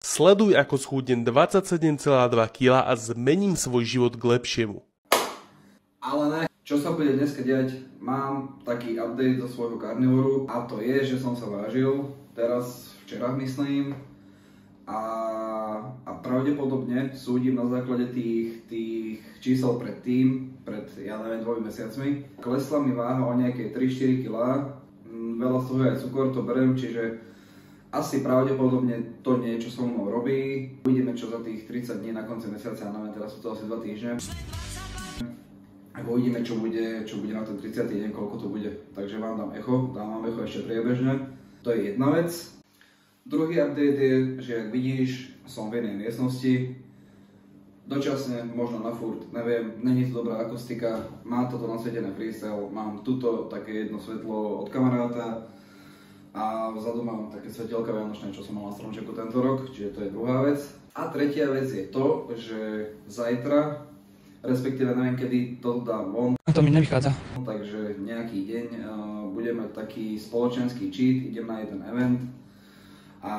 Sleduj, ako schudnem 27,2 kg a zmením svoj život k lepšiemu. Ale ne, čo sa bude dneska diať, mám taký update zo svojho karnivoru a to je, že som sa vážil, teraz včera myslím, a pravdepodobne súdim na základe tých čísel predtým, pred, ja neviem, 2 mesiacmi. Klesla mi váha o nejaké 3-4 kg, veľa z toho aj cukor, to beriem, čiže asi pravdepodobne to niečo so mnou robí. Uvidíme, čo za tých 30 dní na konci mesiaca, ja neviem, teraz sú to asi 2 týždne. A uvidíme, čo bude na ten 30. deň, koľko to bude. Takže vám dám echo ešte priebežne. To je jedna vec. Druhý update je, že ak vidíš, som v jednej miestnosti, dočasne, možno na furt, neviem, není to dobrá akustika, má toto nasvietené freestyle, mám tuto také jedno svetlo od kamaráta a vzadu mám také svetelka vianočné, čo som mal na stromčeku tento rok, čiže to je druhá vec. A tretia vec je to, že zajtra, respektíve neviem, kedy to dám von. A to mi nevychádza. Takže nejaký deň budeme taký spoločenský cheat, idem na jeden event. A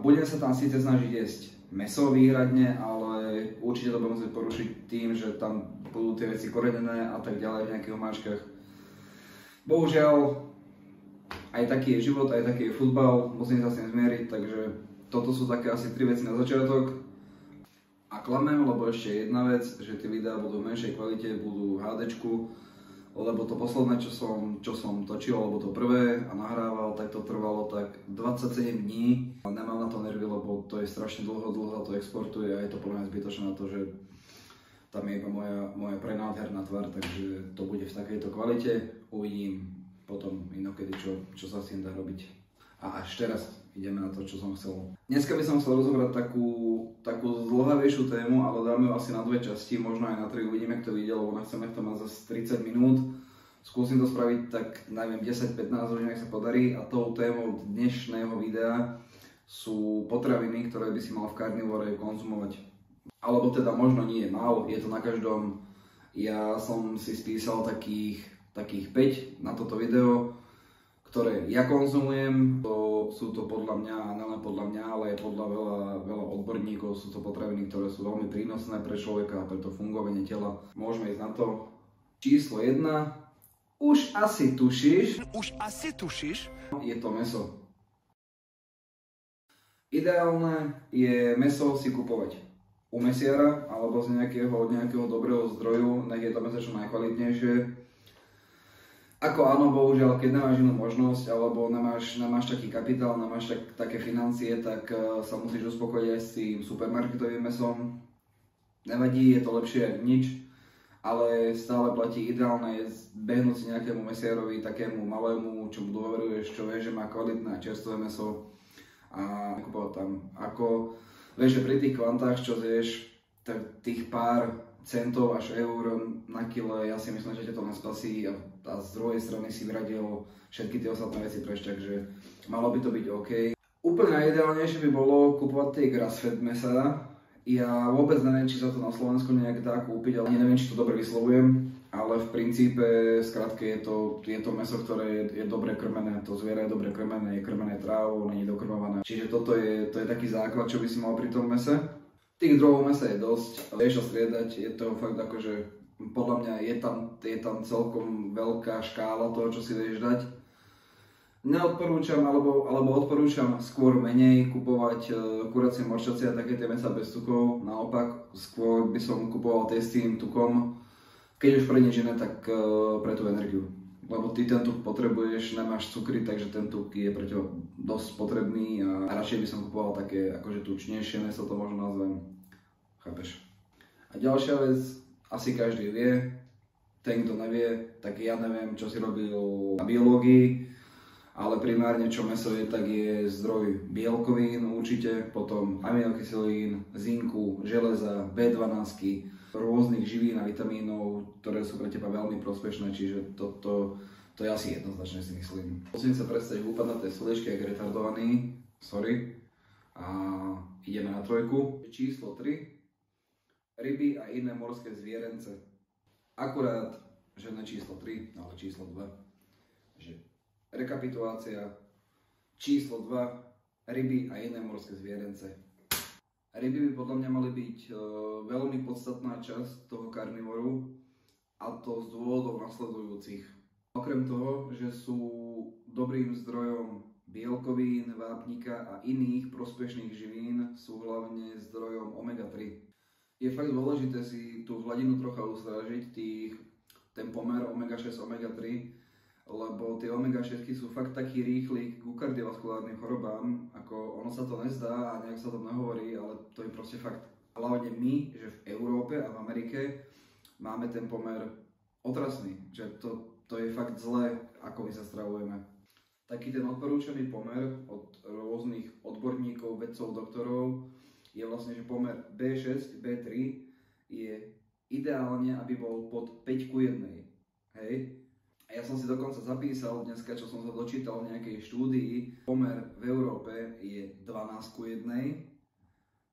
budem sa tam síce snažiť jesť mäso výhradne, ale určite to budem musieť porušiť tým, že tam budú tie veci korenené a tak ďalej v nejakých omáčkach. Bohužiaľ, aj taký je život, aj taký je futbal, musím sa s tým zmieriť, takže toto sú také asi 3 veci na začiatok. A klamem, lebo ešte jedna vec, že tie videá budú v menšej kvalite, budú v HDčku, lebo to posledné, čo som točil, alebo to prvé a nahrával, tak to trvalo tak 27 dní. Nemám na to nervy, lebo to je strašne dlho sa to exportuje a je to podľa mňa zbytočné na to, že tam je iba moja prenádherná tvár, takže to bude v takejto kvalite. Uvidím potom inokedy, čo sa s tým dá robiť. A až teraz ideme na to, čo som chcel. Dneska by som chcel rozobrať takú zdĺhavejšiu tému, ale dáme ju asi na 2 časti, možno aj na 3, uvidíme, kto videl, lebo nechceme to mať zase 30 minút. Skúsim to spraviť tak, neviem, 10-15, už nech sa podarí. A tou témou dnešného videa sú potraviny, ktoré by si mal v karnivore konzumovať. Alebo teda možno nie mal, je to na každom. Ja som si spísal takých 5 na toto video, ktoré ja konzumujem. Sú to podľa mňa, a nielen podľa mňa, ale aj podľa veľa odborníkov, sú to potraviny, ktoré sú veľmi prínosné pre človeka a pre to fungovanie tela. Môžeme ísť na to. Číslo 1. Už asi tušíš. Je to mäso. Ideálne je mäso si kupovať u mesiara alebo z nejakého dobrého zdroju, nech je to mäso čo najkvalitnejšie. Ako áno, bohužiaľ, keď nemáš inú možnosť, alebo nemáš taký kapitál, nemáš také financie, tak sa musíš uspokojiť aj s tým supermarketovým mäsom. Nevadí, je to lepšie ako nič, ale stále platí ideálne je behnúť si nejakému mesiarovi, takému malému, čo mu dôveruješ, čo vieš, že má kvalitné a čerstvé mäso a kupovať tam. Ako vieš, že pri tých kvantách, čo zješ, tak tých pár centov až eur na kile, ja si myslím, že ťa to nespasí a z druhej strany si vyradil všetky tie ostatné veci preč, takže malo by to byť OK. Úplne najideálnejšie by bolo kupovať tie grass-fed mäsa. Ja vôbec neviem, či sa to na Slovensku nejak dá kúpiť, ale neviem, či to dobre vyslovujem, ale v princípe, skratke, je to mäso, ktoré je dobre krmené, to zviera je dobre krmené, je krmené trávou, není dokrmované. Čiže to je taký základ, čo by si mal pri tom mäse. Tých druhov mäsa je dosť, vieš ho striedať, je to fakt akože, podľa mňa je tam celkom veľká škála toho, čo si vieš dať. Neodporúčam, alebo odporúčam skôr menej kupovať kuracie morčacie a také tie mäsa bez tukov, naopak, skôr by som kupoval tie s tým tukom, keď už pre nič iné, tak pre tú energiu. Lebo ty ten tuk potrebuješ, nemáš cukry, takže ten tuk je pre teba dosť potrebný a radšej by som kupoval také akože tučnejšie mäso, to možno nazvem. Chápeš? A ďalšia vec, asi každý vie, ten kto nevie, tak ja neviem, čo si robil na biológii, ale primárne čo mäso je, tak je zdroj bielkovín určite, potom aminokyselín, zinku, železa, B12, rôznych živín a vitamínov, ktoré sú pre teba veľmi prospešné, čiže to je asi jednoznačne, si myslím. Musím sa prestať húpať na tej sliečke, jak retardovaný, sorry. A ideme na 3. Číslo 3. Ryby a iné morské zvierence. Akurát, že ne číslo 3, ale číslo 2. Že rekapitulácia. Číslo 2. Ryby a iné morské zvierence. Ryby by podľa mňa mali byť veľmi podstatná časť toho karnivoru, a to z dôvodov nasledujúcich. Okrem toho, že sú dobrým zdrojom bielkovín, vápnika a iných prospešných živín, sú hlavne zdrojom omega-3. Je fakt dôležité si tú hladinu trocha ustrážiť, ten pomer omega-6, omega-3, lebo tie omega-6 sú fakt taký rýchly ku kardiovaskulárnym chorobám, ako ono sa to nezdá a nejak sa to nehovorí, ale to je proste fakt. Hlavne my, že v Európe a v Amerike máme ten pomer otrasný, že to je fakt zlé, ako my sa stravujeme. Taký ten odporúčaný pomer od rôznych odborníkov, vedcov, doktorov je vlastne, že pomer B6, B3 je ideálne, aby bol pod 5:1. Hej? A ja som si dokonca zapísal dneska, čo som sa dočítal v nejakej štúdii, pomer v Európe je 12:1,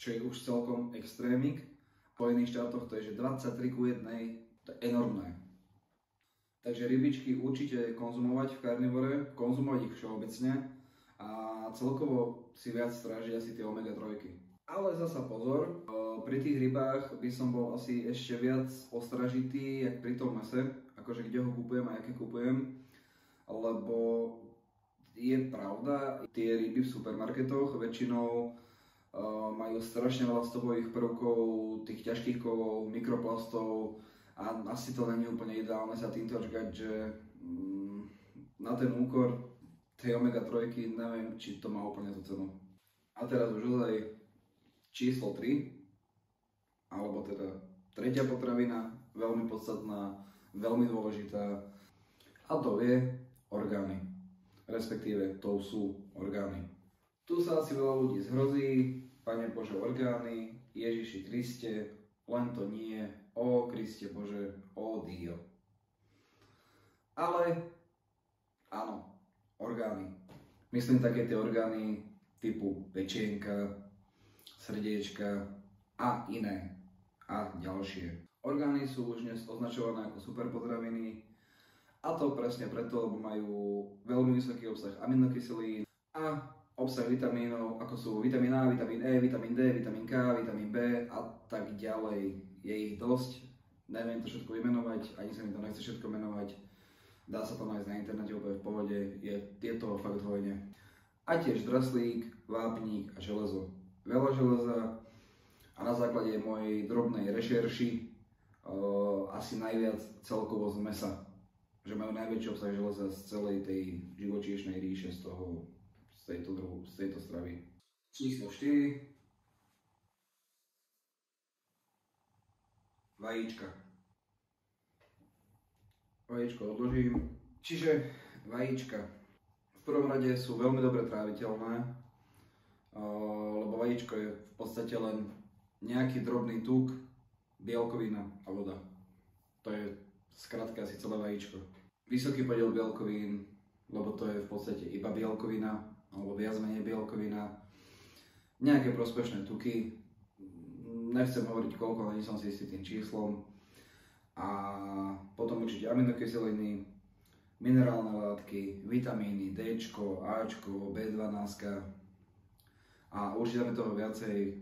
čo je už celkom extrémik. V Spojených štátoch to je, že 23:1, to je enormné. Takže rybičky určite konzumovať v karnivore, konzumovať ich všeobecne a celkovo si viac strážiť asi tie omega-3. Ale zasa pozor, pri tých rybách by som bol asi ešte viac ostražitý, jak pri tom mese, akože kde ho kupujem a aké kupujem, lebo je pravda, tie ryby v supermarketoch väčšinou majú strašne veľa stopových prvkov, tých ťažkých kovov, mikroplastov, a asi to není úplne ideálne sa týmto žgať, že na ten úkor tej omega-3 neviem, či to má úplne tú cenu. A teraz už ozaj číslo 3, alebo teda tretia potravina, veľmi podstatná, veľmi dôležitá, a to je orgány. Respektíve to sú orgány. Tu sa asi veľa ľudí zhrozí, Pane Bože, orgány, Ježiši Kriste, len to nie, ó Kriste Bože, ó Dio. Ale áno, orgány. Myslím také tie orgány typu pečienka, srdiečka a iné a ďalšie. Orgány sú už dnes označované ako superpotraviny, a to presne preto, lebo majú veľmi vysoký obsah aminokyselín a obsah vitamínov, ako sú vitamín A, vitamín E, vitamín D, vitamín K, vitamín B a tak ďalej. Je ich dosť, neviem to všetko vymenovať, ani sa mi to nechce všetko menovať. Dá sa to nájsť na internete úplne v pohode, je toho fakt hojne. A tiež draslík, vápnik a železo. Veľa železa a na základe mojej drobnej rešerši asi najviac celkovo z mesa. Že majú najväčší obsah železa z celej tej živočíšnej ríše z tejto stravy. Číslo 4. Vajíčka. Vajíčko odložím. Čiže vajíčka. V prvom rade sú veľmi dobre tráviteľné, lebo vajíčko je v podstate len nejaký drobný tuk, bielkovina a voda. To je skrátka asi celé vajíčko. Vysoký podiel bielkovín, lebo to je v podstate iba bielkovina, alebo viac menej bielkovina. Nejaké prospešné tuky, nechcem hovoriť koľko, ani som si istý tým číslom. A potom určite aminokyseliny, minerálne látky, vitamíny, D, A, B12 a určite dáme toho viacej.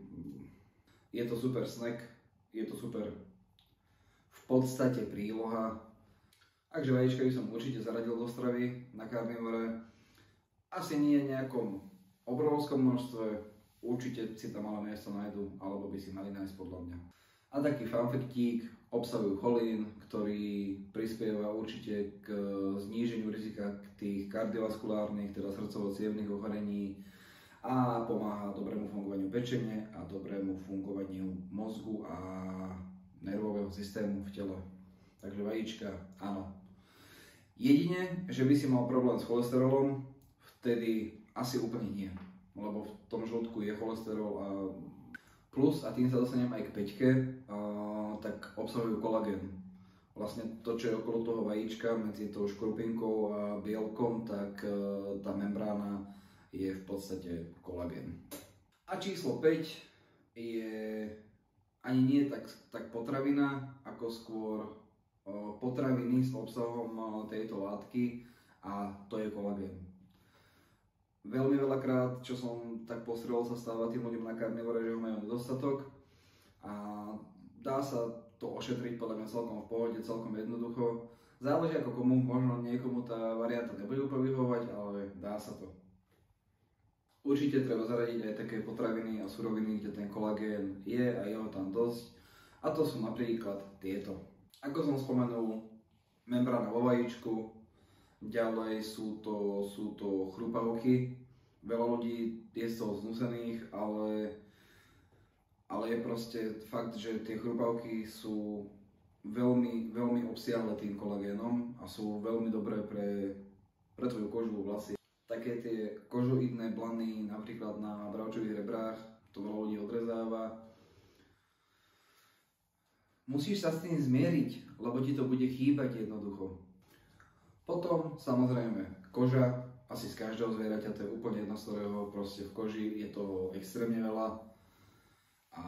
Je to super snack, je to super v podstate príloha. Takže vajíčka by som určite zaradil do stravy na karnivore. Asi nie v nejakom obrovskom množstve, určite si tam ale miesto nájdu, alebo by si mali nájsť podľa mňa. A taký fanfektík, obsahujú cholín, ktorý prispieva určite k zníženiu rizika tých kardiovaskulárnych, teda srdcovo-cievnych ochorení a pomáha dobrému fungovaniu pečene a dobrému fungovaniu mozgu a nervového systému v tele. Takže vajíčka, áno. Jedine, že by si mal problém s cholesterolom, vtedy asi úplne nie. Lebo v tom žlúdku je cholesterol a plus, a tým sa dostanem aj k peťke, tak obsahujú kolagén. Vlastne to, čo je okolo toho vajíčka, medzi tou škrupinkou a bielkom, tak tá membrána je v podstate kolagén. A číslo 5 je ani nie tak potravina, ako skôr potraviny s obsahom tejto látky, a to je kolagén. Veľmi veľakrát, čo som tak postrel, sa stáva tým ľuďom na karnivore, že ho majú nedostatok a dá sa to ošetriť podľa mňa celkom v pohode, celkom jednoducho. Záleží ako komu, možno niekomu tá varianta nebude úplne vyhovovať, ale dá sa to. Určite treba zaradiť aj také potraviny a suroviny, kde ten kolagén je a je ho tam dosť. A to sú napríklad tieto. Ako som spomenul, membrána vo vajíčku, ďalej sú to chrupavky. Veľa ľudí je z toho znusených, ale je proste fakt, že tie chrupavky sú veľmi, veľmi obsiahle tým kolagénom a sú veľmi dobré pre tvoju kožu, vlasy. Také tie kožoidné blany, napríklad na bravčových rebrách, to veľa ľudí odrezáva. Musíš sa s tým zmieriť, lebo ti to bude chýbať jednoducho. Potom, samozrejme, koža, asi z každého zvieraťa, to je úplne jedno, z ktorého proste v koži je toho extrémne veľa. A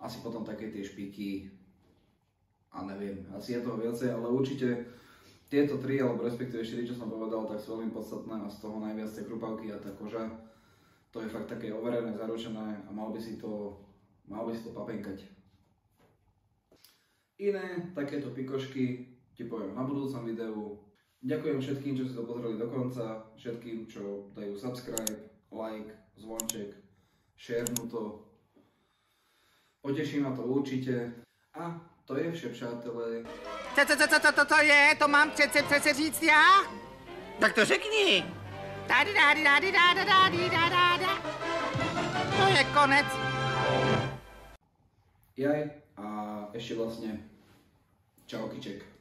asi potom také tie špiky, a neviem, asi je toho viacej, ale určite tieto 3, alebo respektíve 4, čo som povedal, tak sú veľmi podstatné a z toho najviac tie chrupavky a tá koža. To je fakt také overené, zaručené a mal by si to papenkať. Iné takéto pikošky ti poviem na budúcom videu. Ďakujem všetkým, čo si to pozreli do konca, všetkým, čo dajú subscribe, like, zvonček, sharenú to. Poteší ma to určite. A to je vše, přátelé. To je, to mám přece říct já? Tak to řekni. To je konec. Jaj, a ešte vlastne čaukyček.